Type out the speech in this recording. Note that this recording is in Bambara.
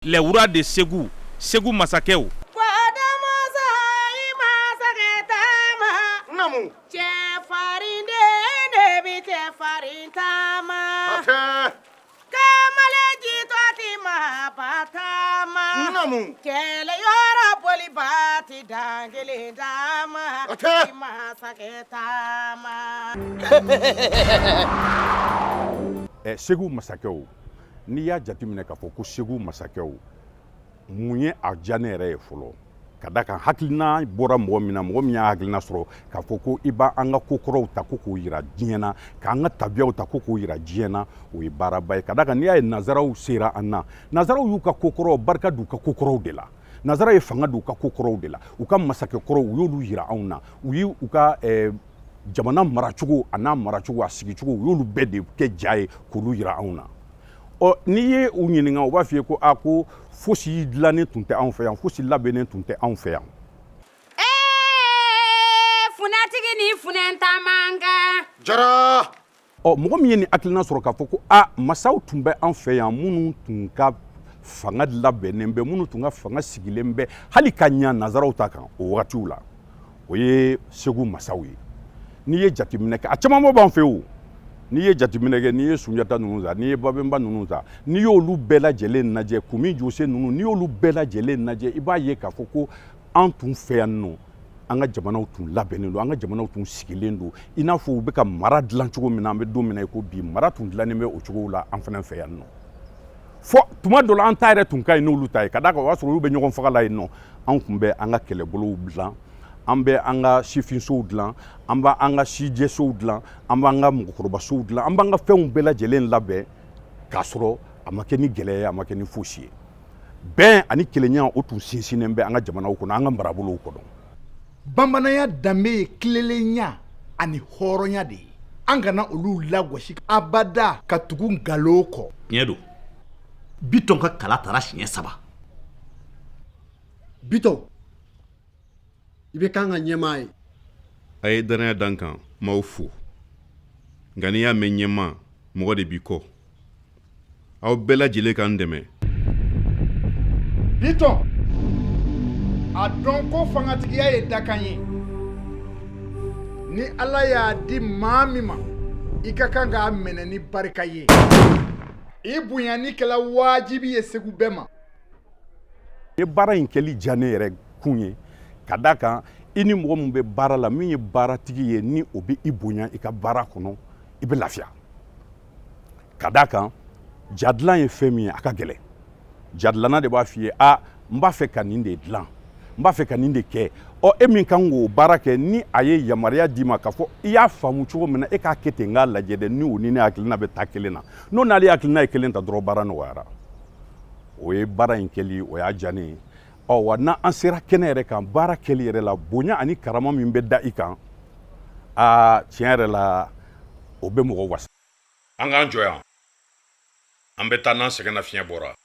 les rois de Ségou, Ségou masakɛw. Namu. Namu. Ségou masakɛw n'i y'a jateminɛ k'a fɔ ko Ségou masakɛw mun ye a diya ne yɛrɛ ye fɔlɔ ka da kan hakilina bɔra mɔgɔ min na mɔgɔ min y'a hakilina sɔrɔ k'a fɔ ko i b'a an ka kokɔrɔw ta ko k'o yira diɲɛ na k'an ka tabiyaw ta ko k'o yira diɲɛ na o ye baaraba ye ka da kan n'i y'a ye nazaraw sera an na nazaraw y'u ka kokɔrɔw barika d'u ka kokɔrɔw de la nazara ye fanga d'u ka kokɔrɔw de la u ka masakɛkɔrɔw u y'olu yira anw na u y'u ka jamana maracogo a n'a maracogo a sigicogo u y'olu bɛɛ de kɛ ja ye k'olu yira anw na n'i ye u ɲininka u b'a f'i ye ko ko fosi dilannen tun tɛ anw fɛ yan fosi labɛnnen tun tɛ anw fɛ yan. Funɛtigi ni funɛnta man kan. Jara. Mɔgɔ min ye nin hakilina sɔrɔ k'a fɔ ko masaw tun bɛ an fɛ yan minnu tun ka fanga labɛnnen bɛ minnu tun ka fanga sigilen bɛ hali ka ɲɛ nazaraw ta kan o wagatiw la o ye Ségou masaw ye n'i ye jateminɛ kɛ a caman b'an fɛ o n'i ye jateminɛ kɛ n'i ye Sunjata ninnu ta n'i ye Babemba ninnu ta n'i y'olu bɛɛ lajɛlen lajɛ Kumi Jose ninnu n'i y'olu bɛɛ lajɛlen lajɛ i b'a ye k'a fɔ ko an tun fɛ yan nɔ an ka jamanaw tun labɛnnen don an ka jamanaw tun sigilen don i n'a fɔ u bɛ ka mara dilan cogo min na an bɛ don min na i ko bi mara tun dilannen bɛ o cogow la an fana fɛ yan nɔ fɔ tuma dɔ la an ta yɛrɛ tun ka ɲi n'olu ta ye ka d'a kan o y'a sɔrɔ olu bɛ ɲɔgɔn faga la yen nɔ an tun bɛ an ka kɛlɛbolow dilan an bɛ an ka sifinsow dilan an b'a an ka sijɛsow dilan an b'an ka mɔgɔkɔrɔbasow dilan an b'an ka fɛnw bɛɛ lajɛlen labɛn k'a sɔrɔ a ma kɛ ni gɛlɛya ye a ma kɛ ni fosi ye bɛn ani kelenya o tun sinsinnen bɛ an ka jamanaw kɔnɔ an ka marabolow kɔnɔ. Bamananya danbe ye tilelenya ani hɔrɔnya de ye an kana olu lagosi abada ka tugu nkalon kɔ. Tiɲɛ don Bitɔn ka kala taara siɲɛ 3. Bitɔn i bɛ kan ka ɲɛmaa ye. A ye danaya dan kan m'aw fo nka n'i y'a mɛn ɲɛmaa mɔgɔ de b'i kɔ aw bɛɛ lajɛlen k'an dɛmɛ. Bitɔn a dɔn ko fangatigiya ye dakan ye ni Ala y'a di maa min ma i ka kan k'a minɛ ni barika ye i bonyani kɛla wajibi ye Ségou bɛɛ ma. Ye baara in kɛli diya ne yɛrɛ kun ye ka da kan i ni mɔgɔ min bɛ baara la min ye baaratigi ye ni o bɛ i bonya i ka baara kɔnɔ i bɛ lafiya ka da kan jadilan ye fɛn min ye a ka gɛlɛn jadilana de b'a f'i ye n b'a fɛ ka nin de dilan n b'a fɛ ka nin de kɛ e min kan k'o baara kɛ ni a ye yamaruya d'i ma k'a fɔ i y'a faamu cogo min na e k'a kɛ ten n k'a lajɛ dɛ ni o ni ne hakilina bɛ taa kelen na n'o n'ale hakilina ye kelen ta dɔrɔn baara nɔgɔyara o ye baara in kɛli o y'a diya ne ye wa n'an sera kɛnɛ yɛrɛ kan baara kɛli yɛrɛ la bonya ani karama min bɛ da i kan tiɲɛ yɛrɛ la o bɛ mɔgɔ wasa. An k'an jɔ yan an bɛ taa n'an sɛgɛnna fiɲɛ bɔra.